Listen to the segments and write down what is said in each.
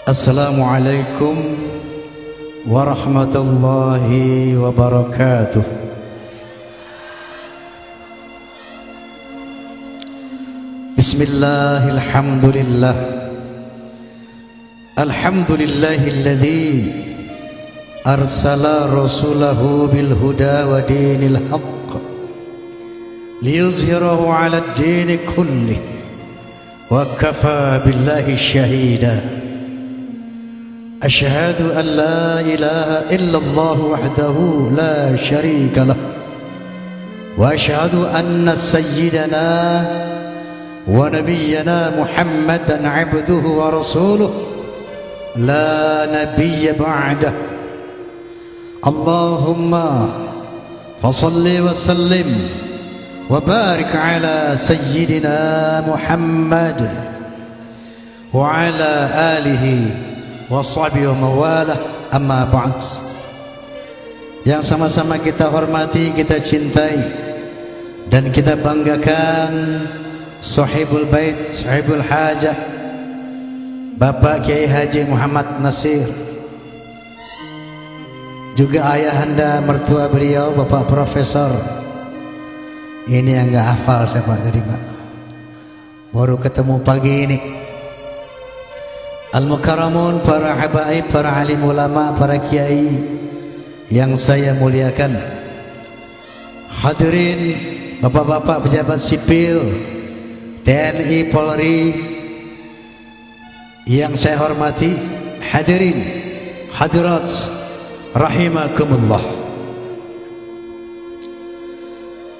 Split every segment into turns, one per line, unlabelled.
Assalamualaikum warahmatullahi wabarakatuh. Bismillahirrahmanirrahim. Alhamdulillahilladzi arsala rasulahu bil huda wa dinil haqq liyuzhirahu 'ala ad-din kullih wa kafa billahi shahida. Asyhadu an la ilaha illallah wahdahu la syarika lah wa asyhadu anna sayyidana wa nabiyyana Muhammadan 'abduhu wa rasuluh la nabiyya ba'dah. Allahumma fasalli wa sallim wa barik ala sayyidina Muhammad wa ala alihi wa sahbihi wa mawalah, amma ba'd. Yang sama-sama kita hormati, kita cintai dan kita banggakan sahibul bait, sahibul hajah, Bapak Kiai Haji Muhammad Nasir, juga ayahanda mertua beliau Bapak Profesor. Ini yang gak hafal saya Pak tadi Pak, baru ketemu pagi ini. Al-Mukarramun, para habaib, para alim ulama, para kiai yang saya muliakan, hadirin bapak-bapak pejabat sipil TNI Polri yang saya hormati, hadirin hadirat rahimakumullah.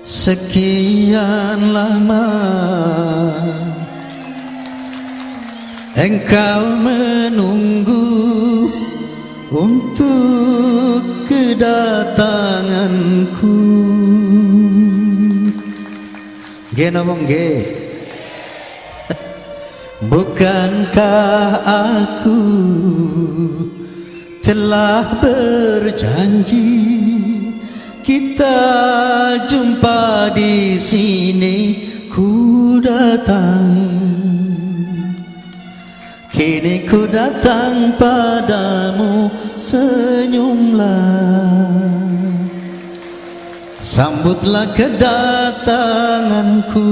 Sekian lama engkau menunggu untuk kedatanganku. Ge ngomong ge. Bukankah aku telah berjanji kita jumpa di sini, ku datang. Kini ku datang padamu, senyumlah, sambutlah kedatanganku.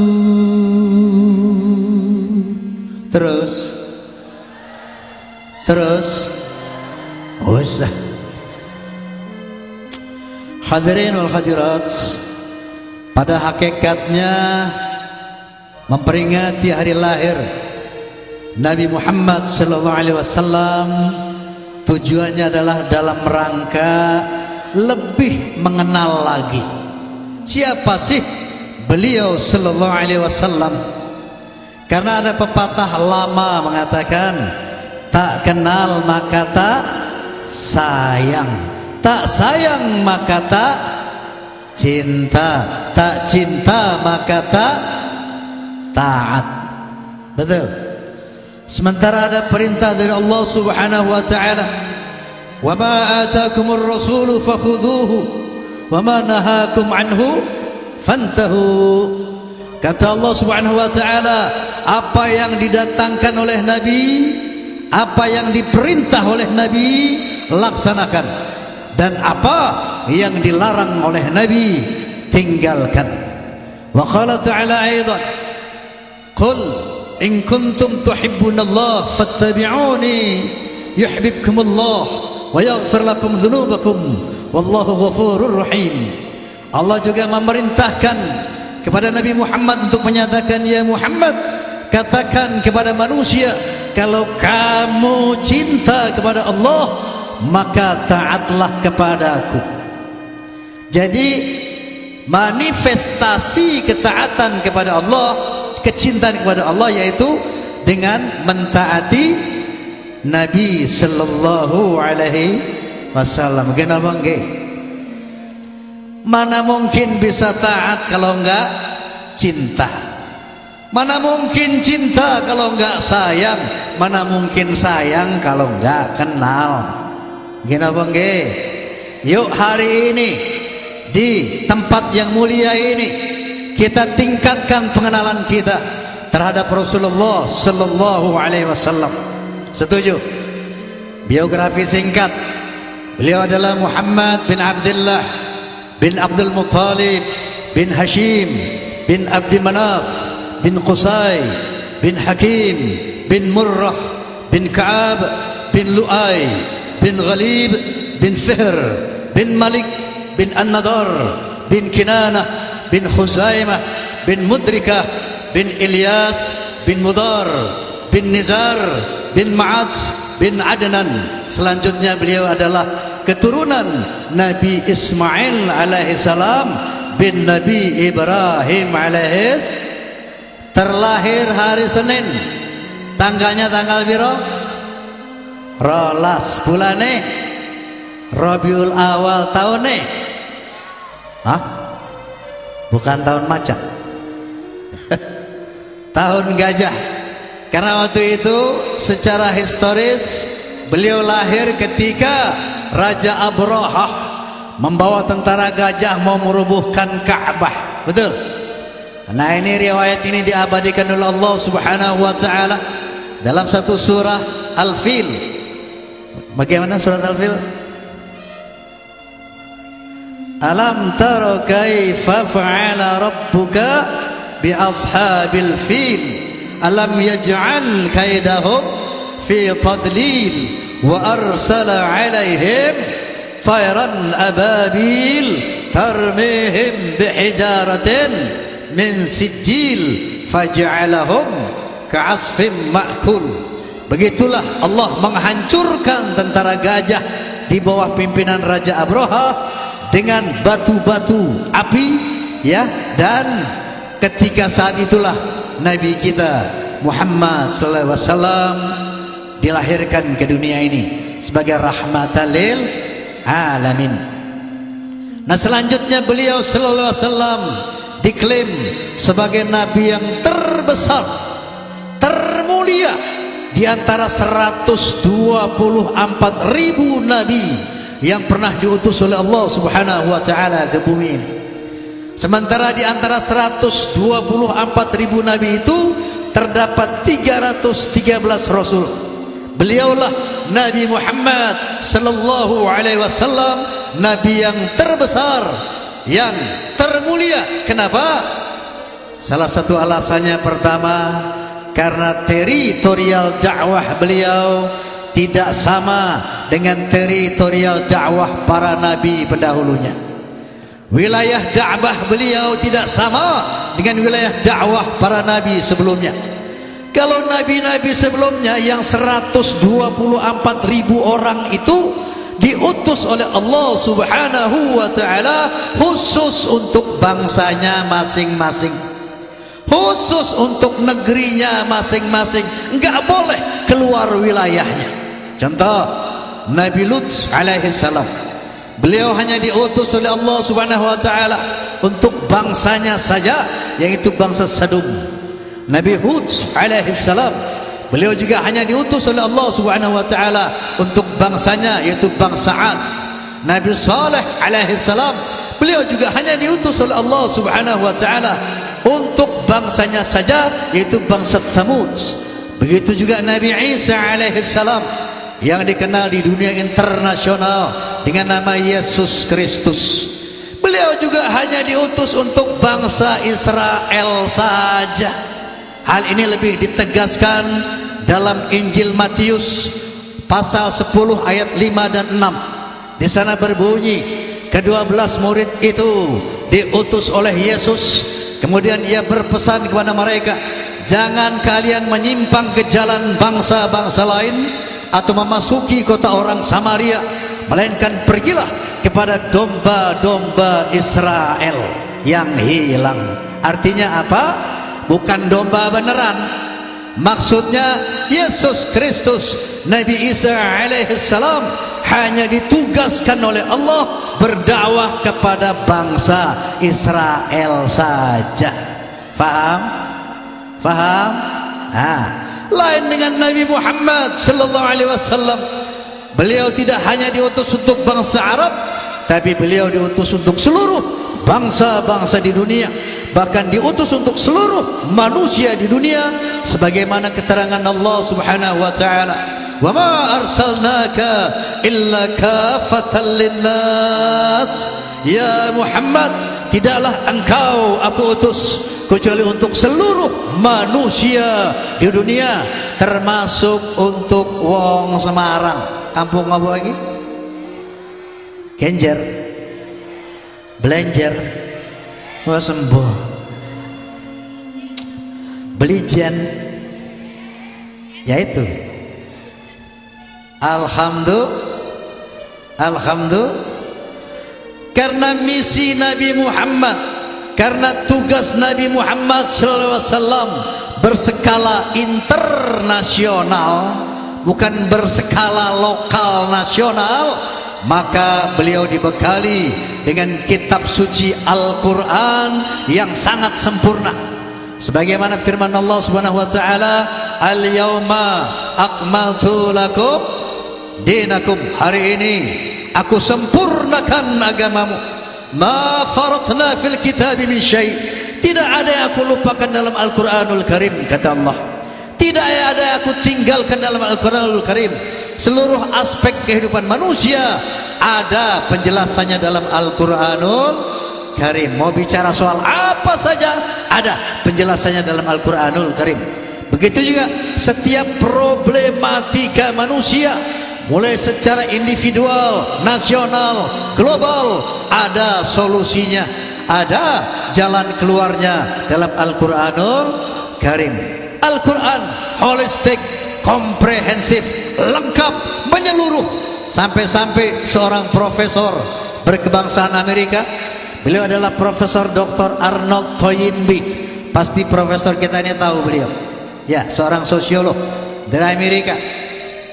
Terus usah. Hadirin wal hadirat, pada hakikatnya memperingati hari lahir Nabi Muhammad sallallahu alaihi wasallam tujuannya adalah dalam rangka lebih mengenal lagi siapa sih beliau sallallahu alaihi wasallam. Karena ada pepatah lama mengatakan, tak kenal maka tak sayang, tak sayang maka tak cinta, tak cinta maka tak taat. Betul. Sementara ada perintah dari Allah Subhanahu wa taala, "Wa ma ataakumur rasulu fakhudhuhu wa ma nahakum anhu fantahu." Kata Allah Subhanahu wa taala, apa yang didatangkan oleh Nabi, apa yang diperintah oleh Nabi, laksanakan, dan apa yang dilarang oleh Nabi, tinggalkan. Wa qala ta'ala aidan, "Qul in kuntum tuhibbunallah fattabi'uni yuhibbukumullah wa yaghfir lakum dzunubakum wallahu ghafurur rahim." Allah juga memerintahkan kepada Nabi Muhammad untuk menyatakan, ya Muhammad, katakan kepada manusia, kalau kamu cinta kepada Allah maka taatlah kepadaku. Jadi manifestasi ketaatan kepada Allah, kecintaan kepada Allah, yaitu dengan mentaati Nabi sallallahu alaihi wasallam. Kenapa nggih? Mana mungkin bisa taat kalau enggak cinta? Mana mungkin cinta kalau enggak sayang? Mana mungkin sayang kalau enggak kenal? Kenapa nggih? Yuk hari ini di tempat yang mulia ini kita tingkatkan pengenalan kita terhadap Rasulullah sallallahu alaihi wasallam. Setuju? Biografi singkat, beliau adalah Muhammad bin Abdullah bin Abdul Muttalib bin Hashim bin Abdi Manaf bin Qusay bin Hakim bin Murrah bin Ka'ab bin Lu'ay bin Ghalib bin Fihr bin Malik bin An-Nadar bin Kinanah bin Khuzaimah bin Mudrikah bin Ilyas bin Mudar bin Nizar bin Ma'ad bin Adnan. Selanjutnya beliau adalah keturunan Nabi Ismail alaihissalam bin Nabi Ibrahim alaihis. Terlahir hari Senin, tanggalnya tanggal biro rolas bulane Rabiul Awal tahunnya. Hah? Bukan tahun macan. Tahun gajah. Karena waktu itu secara historis beliau lahir ketika Raja Abrahah membawa tentara gajah mau merubuhkan Ka'bah. Betul? Nah, ini riwayat ini diabadikan oleh Allah Subhanahu wa taala dalam satu surah Al-Fil. Bagaimana surat Al-Fil? Alam tara kaifa fa'ala rabbuka bi ashabil fil alam yaj'al kaidahum fi tadlil wa arsala 'alaihim tayran ababil tarmihim bihijaratin min sijil faj'alahum ka'asfim ma'kul. Begitulah Allah menghancurkan tentara gajah di bawah pimpinan Raja Abraha dengan batu-batu api, ya. Dan ketika saat itulah Nabi kita Muhammad sallallahu alaihi wasallam dilahirkan ke dunia ini sebagai rahmatan lil alamin. Nah, selanjutnya beliau sallallahu alaihi wasallam diklaim sebagai nabi yang terbesar, termulia di antara 124.000 nabi yang pernah diutus oleh Allah Subhanahu wa taala ke bumi ini. Sementara di antara 124.000 nabi itu terdapat 313 rasul. Beliaulah Nabi Muhammad sallallahu alaihi wasallam, nabi yang terbesar, yang termulia. Kenapa? Salah satu alasannya pertama, karena teritorial dakwah beliau tidak sama dengan teritorial dakwah para nabi pendahulunya. Wilayah dakwah beliau tidak sama dengan wilayah dakwah para nabi sebelumnya. Kalau nabi-nabi sebelumnya yang 124.000 orang itu diutus oleh Allah Subhanahu wa taala khusus untuk bangsanya masing-masing, khusus untuk negerinya masing-masing, enggak boleh keluar wilayahnya. Contoh Nabi Lut alaihi salam, beliau hanya diutus oleh Allah Subhanahu wa taala untuk bangsanya saja, yaitu bangsa Sadum. Nabi Hud alaihi salam, beliau juga hanya diutus oleh Allah Subhanahu wa taala untuk bangsanya, yaitu bangsa Ad. Nabi Saleh alaihi salam, beliau juga hanya diutus oleh Allah Subhanahu wa taala untuk bangsanya saja, yaitu bangsa Thamud. Begitu juga Nabi Isa alaihi salam yang dikenal di dunia internasional dengan nama Yesus Kristus. Beliau juga hanya diutus untuk bangsa Israel saja. Hal ini lebih ditegaskan dalam Injil Matius pasal 10 ayat 5 dan 6. Di sana berbunyi, ke-12 murid itu diutus oleh Yesus. Kemudian ia berpesan kepada mereka, jangan kalian menyimpang ke jalan bangsa-bangsa lain atau memasuki kota orang Samaria, melainkan pergilah kepada domba-domba Israel yang hilang. Artinya apa? Bukan domba beneran. Maksudnya Yesus Kristus, Nabi Isa alaihi salam hanya ditugaskan oleh Allah berdakwah kepada bangsa Israel saja. Faham? Faham? Lain dengan Nabi Muhammad sallallahu alaihi wasallam. Beliau tidak hanya diutus untuk bangsa Arab, tapi beliau diutus untuk seluruh bangsa-bangsa di dunia, bahkan diutus untuk seluruh manusia di dunia, sebagaimana keterangan Allah Subhanahu wa taala, wa ma arsalnaka illa kafatan linnas. Ya Muhammad, tidaklah engkau aku utus kecuali untuk seluruh manusia di dunia, termasuk untuk wong Semarang. Kampung apa lagi? Genjer, Belenjer, Wasembo, Belijen, yaitu Alhamdulillah. Karena misi Nabi Muhammad, karena tugas Nabi Muhammad SAW berskala internasional, bukan berskala lokal nasional, maka beliau dibekali dengan kitab suci Al-Quran yang sangat sempurna. Sebagaimana firman Allah Subhanahu wa taala, "Al-yauma akmaltu lakum dinakum." Hari ini aku sempurnakan agamamu. Ma faratna fil kitab min syai'. Tidak ada yang aku lupakan dalam Al-Qur'anul Karim, kata Allah. Tidak ada yang aku tinggalkan dalam Al-Qur'anul Karim. Seluruh aspek kehidupan manusia ada penjelasannya dalam Al-Qur'anul Karim. Mau bicara soal apa saja ada penjelasannya dalam Al-Qur'anul Karim. Begitu juga setiap problematika manusia, mulai secara individual, nasional, global, ada solusinya, ada jalan keluarnya dalam Al-Quranul Karim. Al-Quran holistik, komprehensif, lengkap, menyeluruh. Sampai-sampai seorang profesor berkebangsaan Amerika, beliau adalah Profesor Dr. Arnold Toynbee. Pasti profesor kita ini tahu beliau. Ya, seorang sosiolog dari Amerika.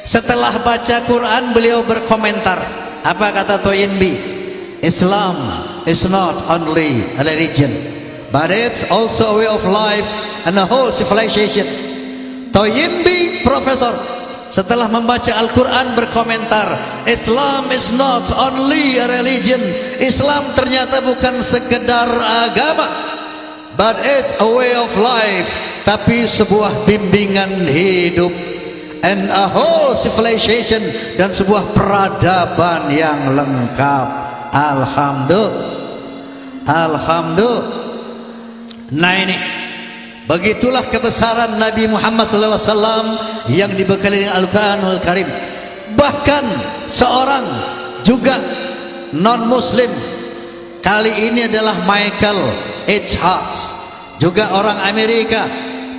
Setelah baca Quran, beliau berkomentar. Apa kata Toynbee? Islam is not only a religion, but it's also a way of life and a whole civilization. Toynbee, profesor, setelah membaca Al-Quran berkomentar, Islam is not only a religion. Islam ternyata bukan sekedar agama, but it's a way of life, tapi sebuah bimbingan hidup, and a whole civilization, dan sebuah peradaban yang lengkap. Alhamdulillah. Nah ini, begitulah kebesaran Nabi Muhammad SAW yang dibekali dengan Al-Quranul Karim. Bahkan seorang juga non-muslim, kali ini adalah Michael H. Hart, juga orang Amerika.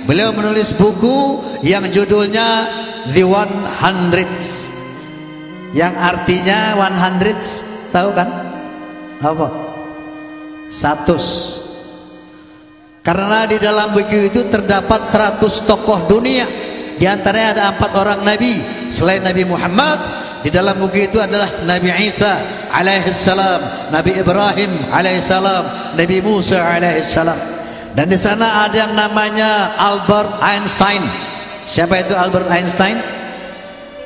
Beliau menulis buku yang judulnya The 100, yang artinya 100, tahu kan? Apa? 100. Karena di dalam buku itu terdapat 100 tokoh dunia. Di antaranya ada 4 orang nabi selain Nabi Muhammad. Di dalam buku itu adalah Nabi Isa alaihissalam, Nabi Ibrahim alaihissalam, Nabi Musa alaihissalam. Dan di sana ada yang namanya Albert Einstein. Siapa itu Albert Einstein?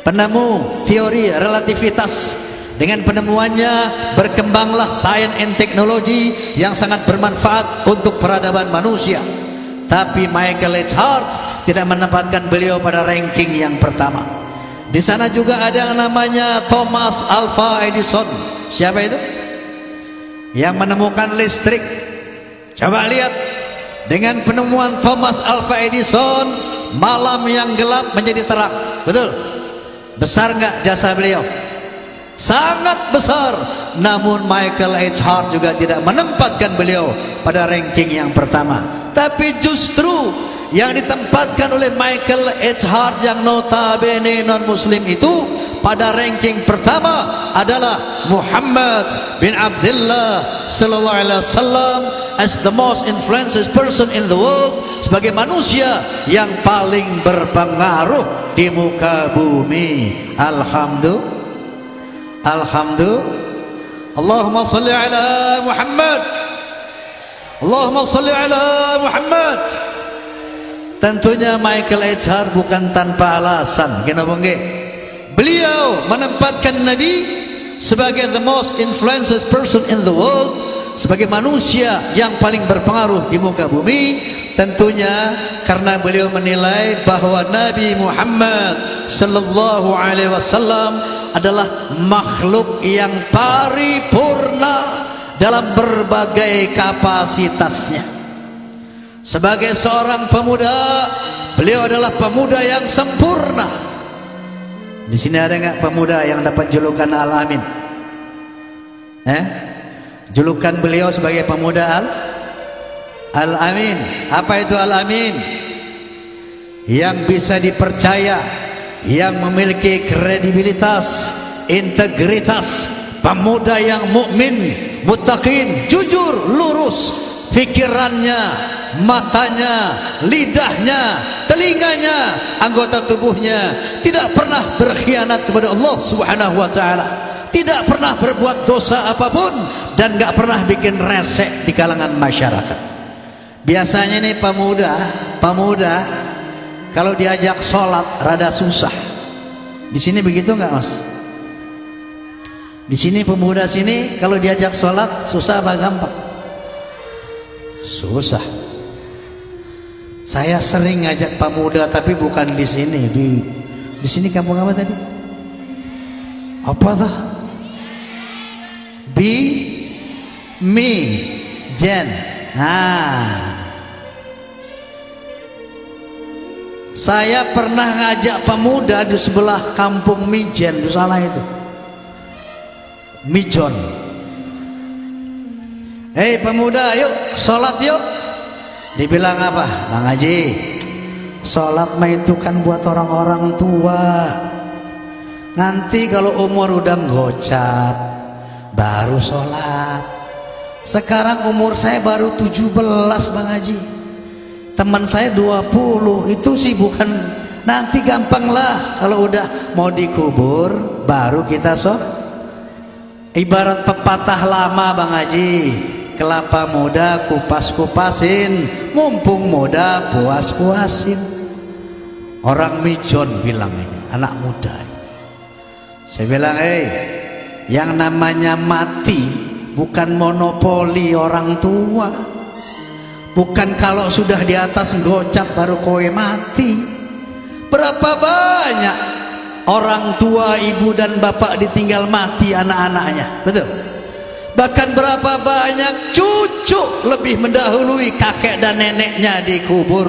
Penemu teori relativitas. Dengan penemuannya berkembanglah sains and teknologi yang sangat bermanfaat untuk peradaban manusia. Tapi Michael H. Hart tidak menempatkan beliau pada ranking yang pertama. Di sana juga ada yang namanya Thomas Alva Edison. Siapa itu? Yang menemukan listrik. Coba lihat, dengan penemuan Thomas Alva Edison, malam yang gelap menjadi terang. Betul? Besar nggak jasa beliau? Sangat besar. Namun Michael H. Hart juga tidak menempatkan beliau pada ranking yang pertama. Tapi justru yang ditempatkan oleh Michael H. Hart yang notabene non-muslim itu pada ranking pertama adalah Muhammad bin Abdullah sallallahu alaihi wasallam as the most influential person in the world, sebagai manusia yang paling berpengaruh di muka bumi. Alhamdulillah. Allahumma salli ala Muhammad. Allahumma salli ala Muhammad. Tentunya Michael H. Hart bukan tanpa alasan. Kenapa enggak? Beliau menempatkan Nabi sebagai the most influential person in the world, sebagai manusia yang paling berpengaruh di muka bumi, tentunya karena beliau menilai bahwa Nabi Muhammad sallallahu alaihi wasallam adalah makhluk yang paripurna dalam berbagai kapasitasnya. Sebagai seorang pemuda, beliau adalah pemuda yang sempurna. Di sini ada enggak pemuda yang dapat julukan Al-Amin? Julukan beliau sebagai pemuda Al-Amin. Apa itu Al-Amin? Yang bisa dipercaya, yang memiliki kredibilitas, integritas, pemuda yang mukmin, muttaqin, jujur, lurus, pikirannya, matanya, lidahnya, telinganya, anggota tubuhnya tidak pernah berkhianat kepada Allah Subhanahu wa taala, tidak pernah berbuat dosa apapun, dan gak pernah bikin resek di kalangan masyarakat. Biasanya nih pemuda kalau diajak sholat rada susah. Di sini begitu nggak, Mas? Di sini pemuda sini kalau diajak sholat susah apa gampang? Susah. Saya sering ngajak pemuda tapi bukan di sini. Di sini kampung apa tadi? Apa tuh? Jen. Saya pernah ngajak pemuda di sebelah kampung Mijen, di sana itu. Mijon. Hei pemuda, yuk sholat yuk. Dibilang apa? Bang Haji, sholat mah itu kan buat orang-orang tua. Nanti kalau umur udah nggocat baru sholat. Sekarang umur saya baru 17 Bang Haji, teman saya 20. Itu sih bukan, nanti gampang lah kalau udah mau dikubur baru kita ibarat pepatah lama Bang Haji, kelapa muda kupas-kupasin, mumpung muda puas-puasin. Orang Mijon bilang ini, anak muda itu. Saya bilang, yang namanya mati bukan monopoli orang tua. Bukan kalau sudah di atas gocap baru kowe mati. Berapa banyak orang tua, ibu dan bapak ditinggal mati anak-anaknya, betul? Bahkan berapa banyak cucu lebih mendahului kakek dan neneknya dikubur.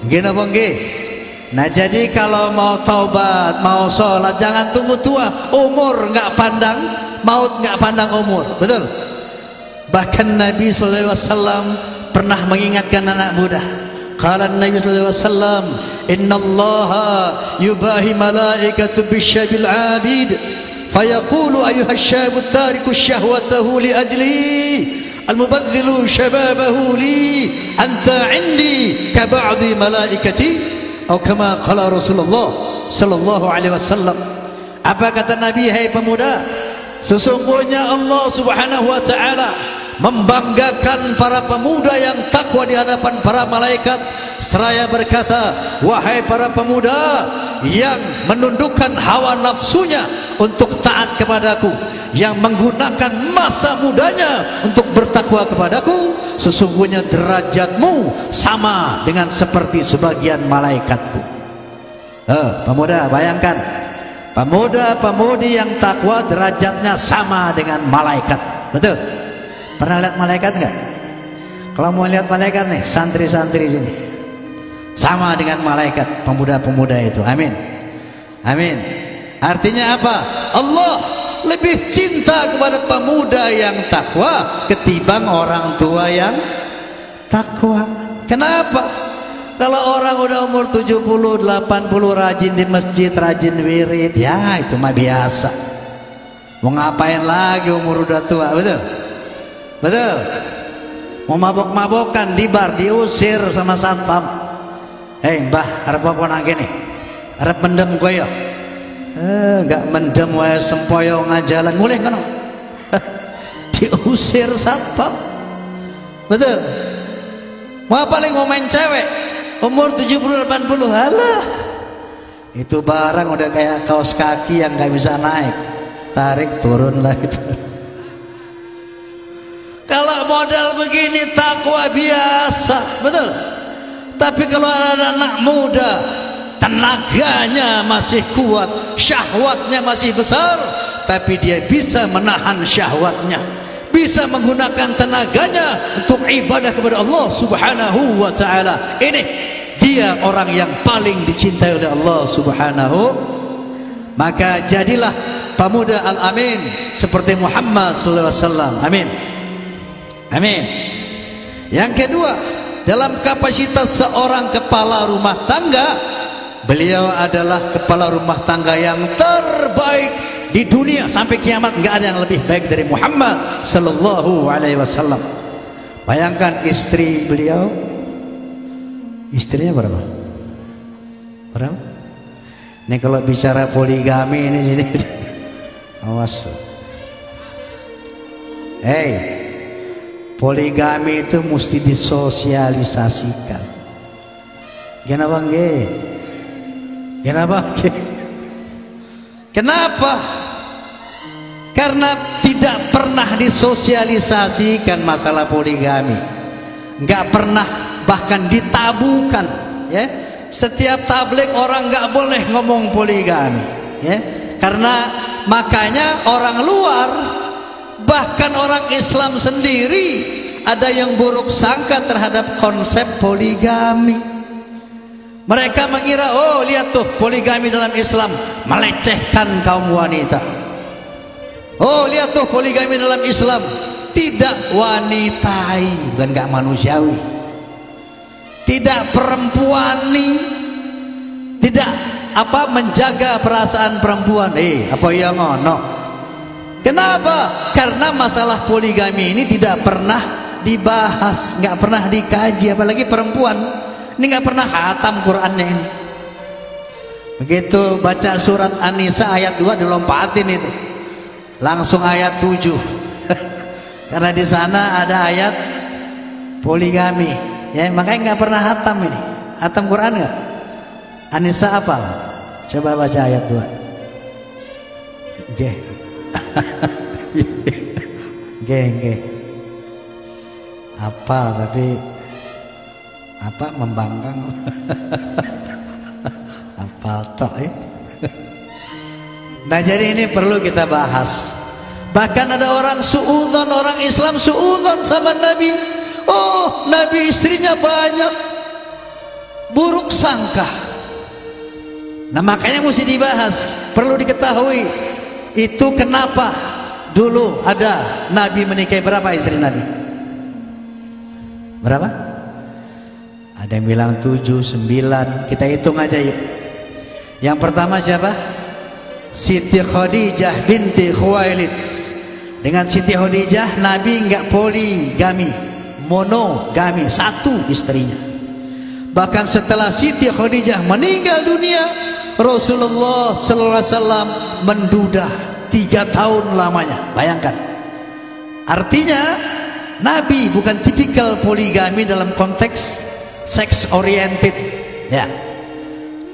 Gini apa nggih? Nah jadi kalau mau taubat, mau sholat, jangan tunggu tua. Umur nggak pandang, maut nggak pandang umur, betul? Bahkan Nabi SAW pernah mengingatkan anak muda. Qala Nabi sallallahu alaihi wasallam, "Innallaha yubahi malaikatu bisyabil 'abid, fayaqulu ayyuha asyabu tariku syahwatahu li ajli, al-mubadhdhilu shababahu li, anta 'indi ka ba'di malaikati." Atau kama qala Rasulullah sallallahu alaihi wasallam. Apa kata Nabi? Hai pemuda, sesungguhnya Allah Subhanahu wa taala membanggakan para pemuda yang takwa di hadapan para malaikat, seraya berkata, wahai para pemuda yang menundukkan hawa nafsunya untuk taat kepadaku, yang menggunakan masa mudanya untuk bertakwa kepadaku, sesungguhnya derajatmu sama dengan seperti sebagian malaikatku. Pemuda, bayangkan, pemuda-pemudi yang takwa derajatnya sama dengan malaikat, betul? Pernah lihat malaikat enggak? Kalau mau lihat malaikat nih, santri-santri sini sama dengan malaikat pemuda-pemuda itu. Amin. Amin. Artinya apa? Allah lebih cinta kepada pemuda yang takwa ketimbang orang tua yang takwa. Kenapa? Kalau orang udah umur 70, 80 rajin di masjid, rajin wirid, ya itu mah biasa. Mau ngapain lagi umur udah tua, betul? Betul. Mau mabok-mabokan di bar diusir sama satpam. Mbah, arep apa nang kene? Arep mendem kowe ya? Gak mendem wae sempoyo ngajalan mulih kono. Diusir satpam. Betul. Mau paling mau main cewek umur 70 80, halah. Itu barang udah kayak kaos kaki yang gak bisa naik. Tarik turun lah gitu. Kalau modal begini takwa biasa, betul? Tapi kalau ada anak muda, tenaganya masih kuat, syahwatnya masih besar, tapi dia bisa menahan syahwatnya, bisa menggunakan tenaganya untuk ibadah kepada Allah Subhanahu wa ta'ala. Ini dia orang yang paling dicintai oleh Allah Subhanahu. Maka jadilah pemuda al-amin seperti Muhammad sallallahu alaihi wasallam. Amin. Amin. Yang kedua, dalam kapasitas seorang kepala rumah tangga, beliau adalah kepala rumah tangga yang terbaik di dunia sampai kiamat. Enggak ada yang lebih baik dari Muhammad sallallahu alaihi wasallam. Bayangkan istri beliau, istrinya berapa? Berapa? Ini kalau bicara poligami ini sini, awas. Hey, poligami itu mesti disosialisasikan. Kenapa nggih? Kenapa nggih? Kenapa? Karena tidak pernah disosialisasikan masalah poligami. Enggak pernah bahkan ditabukan, ya. Setiap tablik orang enggak boleh ngomong poligami, ya. Karena makanya orang luar, bahkan orang Islam sendiri ada yang buruk sangka terhadap konsep poligami. Mereka mengira, oh lihat tuh poligami dalam Islam melecehkan kaum wanita. Oh lihat tuh poligami dalam Islam tidak wanitai, bukan gak manusiawi, tidak perempuani, tidak apa menjaga perasaan perempuan. Apa yang ngono? Kenapa? Karena masalah poligami ini tidak pernah dibahas, nggak pernah dikaji, apalagi perempuan ini nggak pernah khatam Qurannya ini. Begitu baca surat An-Nisa ayat 2 dilompatin itu, langsung ayat 7 karena di sana ada ayat poligami, ya makanya nggak pernah khatam ini. Khatam Quran nggak? An-Nisa apa? Coba baca ayat 2. Oke. Geng. Apa tapi apa membangkang apa tok ya. Nah jadi ini perlu kita bahas. Bahkan ada orang suudzon, orang Islam suudzon sama Nabi. Oh Nabi istrinya banyak, buruk sangka. Nah makanya mesti dibahas. Perlu diketahui itu kenapa dulu ada Nabi menikahi berapa istri Nabi? Berapa? Ada yang bilang 7, 9. Kita hitung aja yuk. Yang pertama siapa? Siti Khadijah binti Khuwailid. Dengan Siti Khadijah Nabi enggak poligami, monogami, satu istrinya. Bahkan setelah Siti Khadijah meninggal dunia, Rasulullah sallallahu alaihi wasallam menduda 3 tahun lamanya. Bayangkan. Artinya Nabi bukan tipikal poligami dalam konteks sex oriented, ya.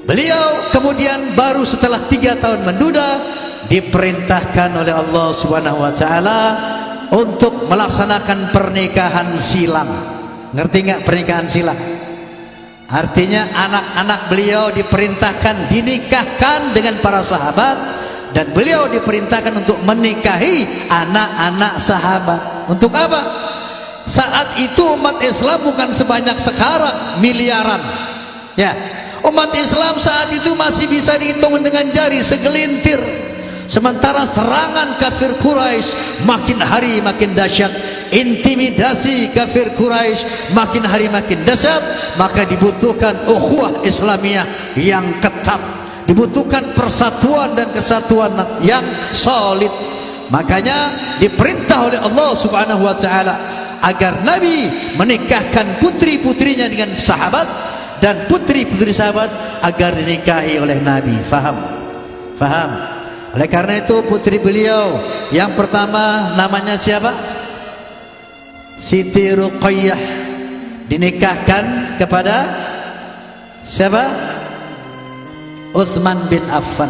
Beliau kemudian baru setelah 3 tahun menduda diperintahkan oleh Allah Subhanahu wa taala untuk melaksanakan pernikahan silang. Ngerti nggak pernikahan silang? Artinya anak-anak beliau diperintahkan dinikahkan dengan para sahabat, dan beliau diperintahkan untuk menikahi anak-anak sahabat. Untuk apa? Saat itu umat Islam bukan sebanyak sekarang miliaran, ya. Umat Islam saat itu masih bisa dihitung dengan jari segelintir. Sementara serangan kafir Quraisy makin hari makin dahsyat, intimidasi kafir Quraisy makin hari makin dahsyat, maka dibutuhkan ukhuwah Islamiyah yang ketat, dibutuhkan persatuan dan kesatuan yang solid. Makanya diperintah oleh Allah Subhanahu wa taala agar Nabi menikahkan putri-putrinya dengan sahabat, dan putri-putri sahabat agar dinikahi oleh Nabi. Faham? Faham? Oleh karena itu putri beliau yang pertama namanya siapa? Siti Ruqayyah, dinikahkan kepada siapa? Utsman bin Affan.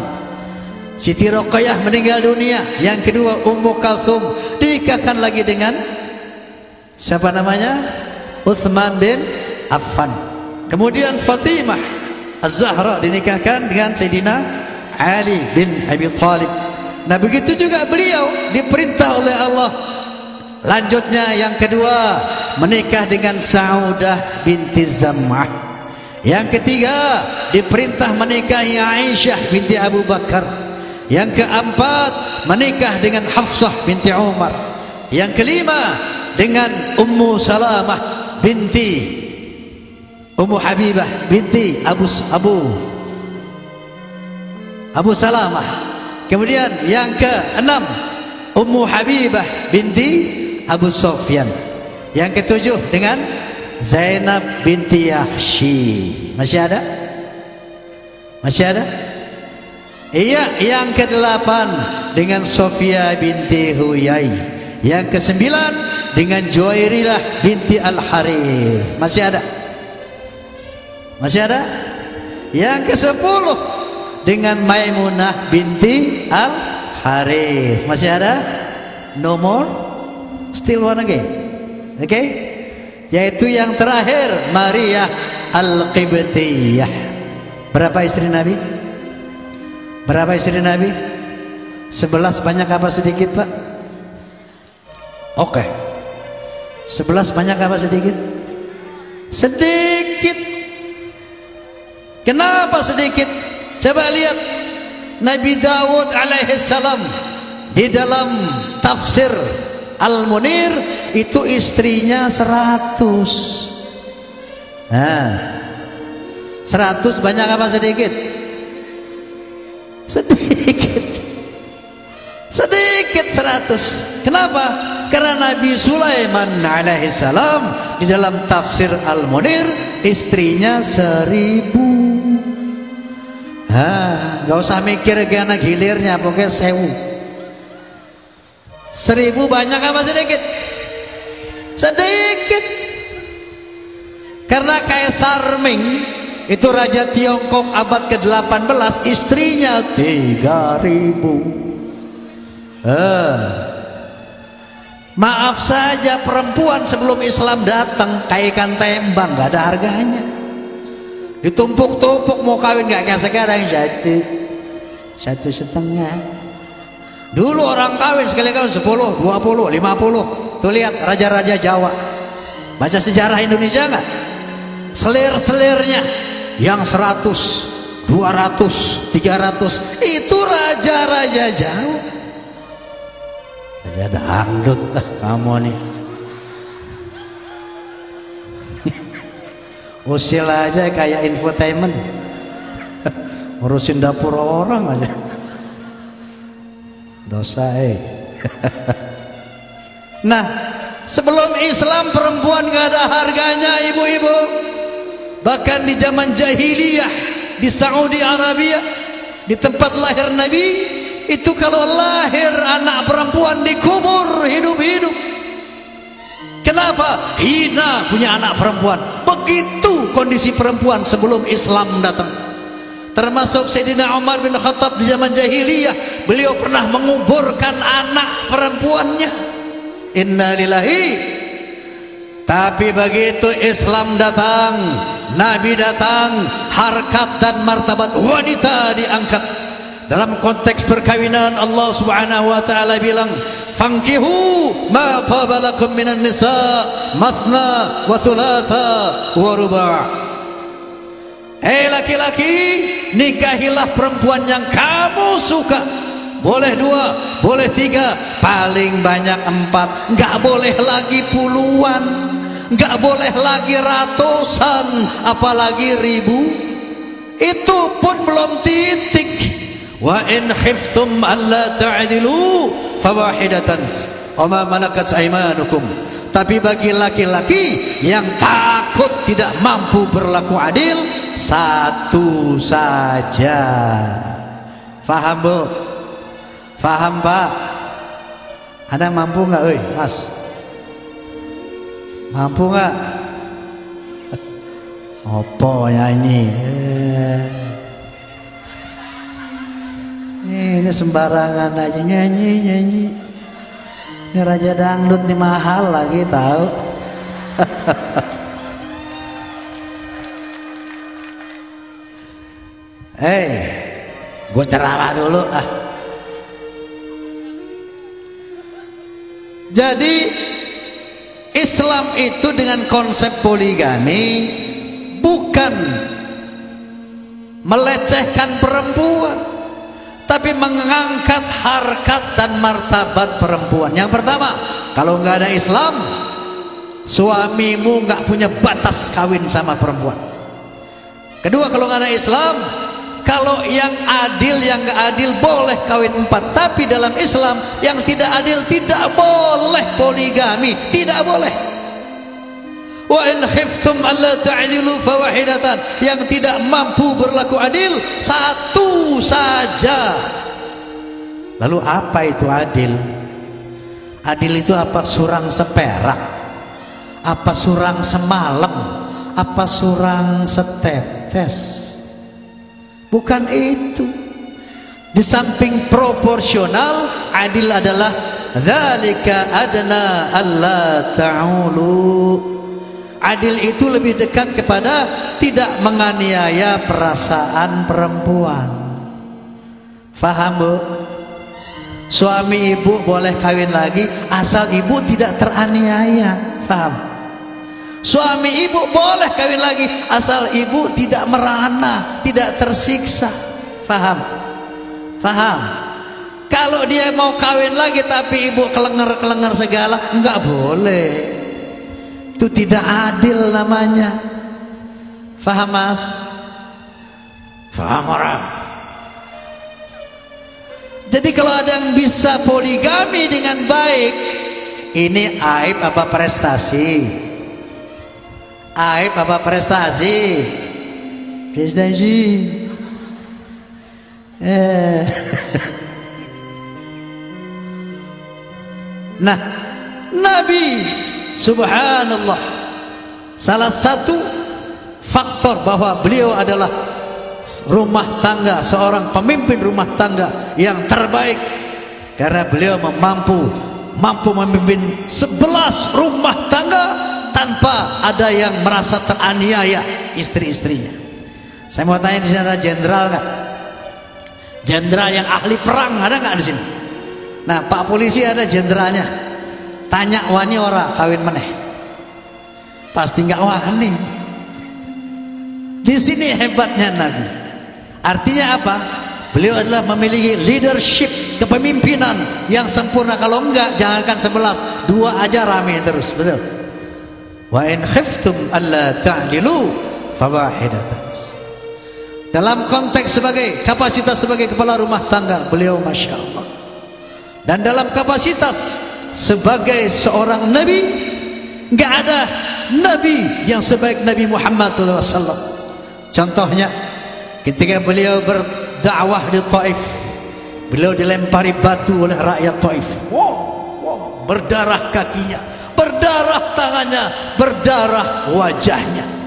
Siti Ruqayyah meninggal dunia. Yang kedua Ummu Kalthum, dinikahkan lagi dengan siapa namanya? Utsman bin Affan. Kemudian Fatimah Az-Zahra dinikahkan dengan Sayyidina Ali bin Abi Thalib. Nah begitu juga beliau diperintah oleh Allah. Lanjutnya yang kedua, menikah dengan Saudah binti Zam'ah. Yang ketiga, diperintah menikahi Aisyah binti Abu Bakar. Yang keempat, menikah dengan Hafsah binti Umar. Yang kelima, dengan Ummu Salamah binti Ummu Habibah binti Abu Salamah. Kemudian yang keenam, Ummu Habibah binti Abu Sufyan. Yang ketujuh dengan Zainab binti Yahshi. Masih ada? Masih ada? Iya. Yang kedelapan dengan Sofia binti Huyai. Yang kesembilan dengan Juwairilah binti Al-Harith. Masih ada? Masih ada? Yang ke-10 dengan Maimunah binti Al-Harith. Masih ada? No more? Still one again? Okay? Yaitu yang terakhir, Maria Al-Qibtiyah. Berapa istri Nabi? Berapa istri Nabi? 11 banyak apa sedikit, Pak? Oke. 11 banyak apa sedikit? Sedikit. Kenapa sedikit? Coba lihat Nabi Dawud alaihissalam di dalam tafsir Al-Munir itu istrinya 100. Nah, 100 banyak apa sedikit? Sedikit. Sedikit 100. Kenapa? Karena Nabi Sulaiman alaihissalam di dalam tafsir Al-Munir istrinya 1000. Gak usah mikir ke anak hilirnya, pokoknya 1000. 1000 banyak apa sedikit? Sedikit. Karena Kaisar Ming itu Raja Tiongkok abad ke-18, istrinya 3000. Maaf saja, perempuan sebelum Islam datang kayak ikan tembang, gak ada harganya. Ditumpuk-tumpuk mau kawin gak kayak sekarang, 1,5. Dulu orang kawin sekali kawin 10, 20, 50. Tuh lihat raja-raja Jawa. Baca sejarah Indonesia enggak? Selir-selirnya yang 100, 200, 300 itu raja-raja Jawa. Raja dangdut lah kamu nih. Usil aja kayak infotainment. Ngurusin dapur orang aja. Dosa Nah, sebelum Islam perempuan gak ada harganya, ibu-ibu. Bahkan di zaman jahiliyah di Saudi Arabia, di tempat lahir Nabi, itu kalau lahir anak perempuan dikubur hidup-hidup. Kenapa? Hina punya anak perempuan. Begitu kondisi perempuan sebelum Islam datang. Termasuk Sayyidina Umar bin Khattab di zaman jahiliyah, beliau pernah menguburkan anak perempuannya. Inna lillahi. Tapi begitu Islam datang, Nabi datang, harkat dan martabat wanita diangkat. Dalam konteks perkawinan Allah Subhanahu wa taala bilang, "Fankihu ma taba lakum minan nisa mathna wa thulatha wa ruba'." Laki-laki, nikahilah perempuan yang kamu suka. Boleh 2, boleh 3, paling banyak 4. Enggak boleh lagi puluhan, enggak boleh lagi ratusan, apalagi ribu. Itu pun belum titik. Wa in khiftum alla ta'dilu fawahidatan wa ma malakat aymanukum. Tapi bagi laki-laki yang takut tidak mampu berlaku adil, 1 saja. Faham, Bu? Faham, Pak? Ada mampu nggak, Mas? Mampu nggak? Opo nyanyi? Ini sembarangan aja nyanyi. Ini raja dangdut nih, mahal lagi tahu. Gue ceramah dulu ah. Jadi Islam itu dengan konsep poligami bukan melecehkan perempuan, tapi mengangkat harkat dan martabat perempuan. Yang pertama, kalau nggak ada Islam, suamimu nggak punya batas kawin sama perempuan. Kedua, kalau nggak ada Islam, kalau yang adil, yang nggak adil boleh kawin 4. Tapi dalam Islam yang tidak adil tidak boleh poligami, tidak boleh. Wa in khiftum alla ta'dilu fawahidatan, yang tidak mampu berlaku adil satu saja. Lalu apa itu adil? Adil itu apa? Surang seperak? Apa surang semalam? Apa surang setetes? Bukan itu. Di samping proporsional, adil adalah dzalika adna alla ta'ulu. Adil itu lebih dekat kepada tidak menganiaya perasaan perempuan. Faham bu? Suami ibu boleh kawin lagi asal ibu tidak teraniaya. Faham? Suami ibu boleh kawin lagi asal ibu tidak merana, tidak tersiksa. Faham? Faham? Kalau dia mau kawin lagi tapi ibu kelenger-kelenger segala, enggak boleh. Itu tidak adil namanya. Faham mas? Faham orang? Jadi kalau ada yang bisa poligami dengan baik, ini aib apa prestasi? Aib apa prestasi? Prestasi. Nah, Nabi subhanallah, salah satu faktor bahwa beliau adalah rumah tangga, seorang pemimpin rumah tangga yang terbaik, karena beliau mampu memimpin 11 rumah tangga tanpa ada yang merasa teraniaya istri-istrinya. Saya mau tanya, di sini ada jenderal nggak? Jenderal yang ahli perang ada nggak di sini? Nah, Pak Polisi ada jenderalnya. Tanya wani ora kawin meneh, pasti nggak wani. Di sini hebatnya Nabi. Artinya apa? Beliau adalah memiliki leadership, kepemimpinan yang sempurna. Kalau enggak, jangankan 11, 2 aja rame terus, betul. Wa in khiftum alla ta'dilu fawahidatan. Dalam konteks sebagai kapasitas sebagai kepala rumah tangga, beliau masya Allah. Dan dalam kapasitas sebagai seorang nabi, nggak ada nabi yang sebaik Nabi Muhammad SAW. Contohnya, ketika beliau berdakwah di Taif, beliau dilempari batu oleh rakyat Taif. Berdarah kakinya, berdarah tangannya, berdarah wajahnya.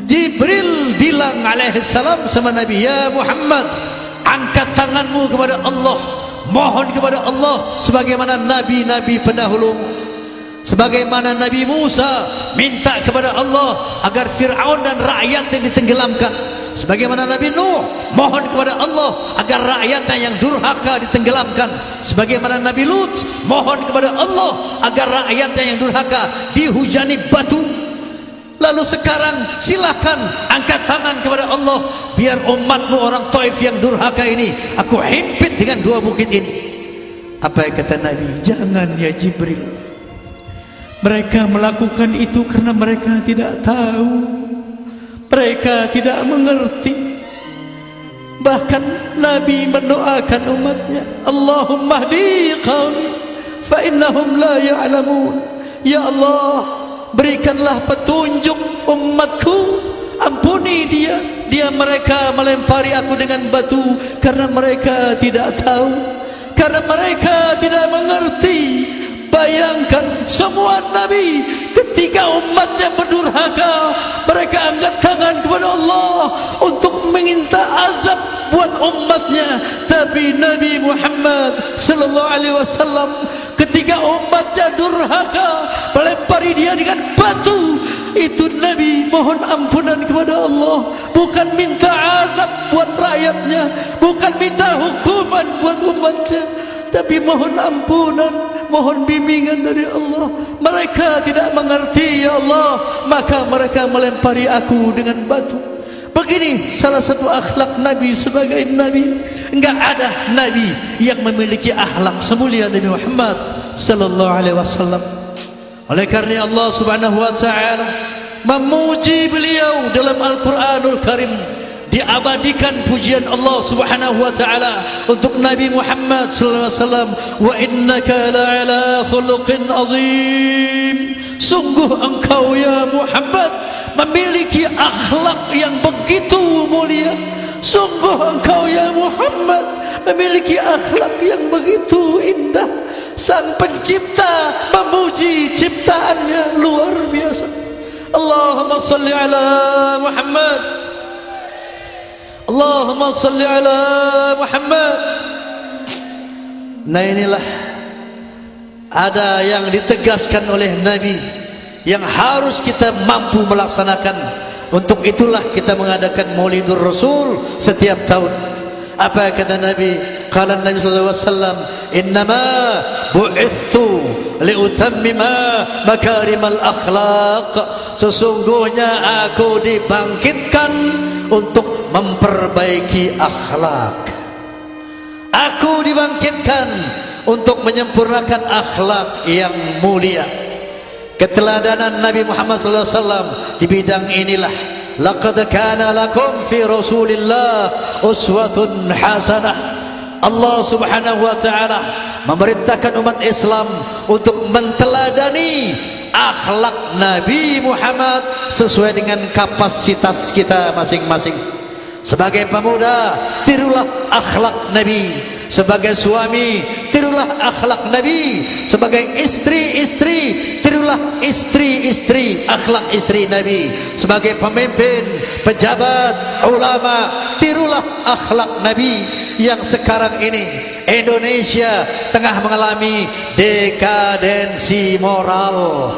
Jibril bilang alaihissalam sama Nabi, ya Muhammad, angkat tanganmu kepada Allah, mohon kepada Allah sebagaimana nabi-nabi pendahulumu, sebagaimana Nabi Musa minta kepada Allah agar Fir'aun dan rakyatnya ditenggelamkan, sebagaimana Nabi Nuh mohon kepada Allah agar rakyatnya yang durhaka ditenggelamkan, sebagaimana Nabi Lut mohon kepada Allah agar rakyatnya yang durhaka dihujani batu. Lalu sekarang silakan angkat tangan kepada Allah, biar umatmu orang Taif yang durhaka ini aku himpit dengan 2 bukit ini. Apa yang kata Nabi? Jangan ya Jibril, mereka melakukan itu karena mereka tidak tahu, mereka tidak mengerti. Bahkan Nabi mendoakan umatnya, Allahumma hdi qaumi fa innahum la ya'lamun. Ya Allah, berikanlah petunjuk umatku, ampuni dia mereka melempari aku dengan batu karena mereka tidak tahu, karena mereka tidak mengerti. Bayangkan semua nabi ketika umatnya berdurhaka, mereka angkat tangan kepada Allah untuk meminta azab buat umatnya. Tapi Nabi Muhammad sallallahu alaihi wasallam ketika umatnya durhaka melempari dia dengan batu, itu Nabi mohon ampunan kepada Allah, bukan minta azab buat rakyatnya, bukan minta hukuman buat umatnya, tapi mohon ampunan, mohon bimbingan dari Allah. Mereka tidak mengerti ya Allah, maka mereka melempari aku dengan batu. Begini salah satu akhlak Nabi sebagai Nabi. Enggak ada Nabi yang memiliki akhlak semulia Nabi Muhammad sallallahu alaihi wasallam. Oleh karena Allah Subhanahu wa taala memuji beliau dalam Al-Qur'anul Karim, diabadikan pujian Allah Subhanahu wa taala untuk Nabi Muhammad sallallahu alaihi wasallam, wa innaka la'ala khuluqin azim. Sungguh engkau ya Muhammad memiliki akhlak yang begitu mulia. Sungguh engkau ya Muhammad memiliki akhlak yang begitu indah. Sang pencipta memuji ciptaannya luar biasa. Allahumma salli ala Muhammad, Allahumma salli ala Muhammad. Nah inilah ada yang ditegaskan oleh Nabi yang harus kita mampu melaksanakan. Untuk itulah kita mengadakan Maulidur Rasul setiap tahun. Apa kata Nabi? Qala Nabi sallallahu alaihi wasallam, "Innama bu'ithtu liutammima makarimal akhlaq." Sesungguhnya aku dibangkitkan untuk memperbaiki akhlak. Aku dibangkitkan untuk menyempurnakan akhlak yang mulia. Keteladanan Nabi Muhammad sallallahu alaihi wasallam di bidang inilah. Laqad kana lakum fi Rasulillah uswatun hasanah. Allah Subhanahu wa taala memerintahkan umat Islam untuk menteladani akhlak Nabi Muhammad sesuai dengan kapasitas kita masing-masing. Sebagai pemuda, tirulah akhlak Nabi. Sebagai suami, tirulah akhlak Nabi. Sebagai istri, tirulah istri akhlak istri Nabi. Sebagai pemimpin, pejabat, ulama, tirulah akhlak Nabi. Yang sekarang ini Indonesia tengah mengalami dekadensi moral.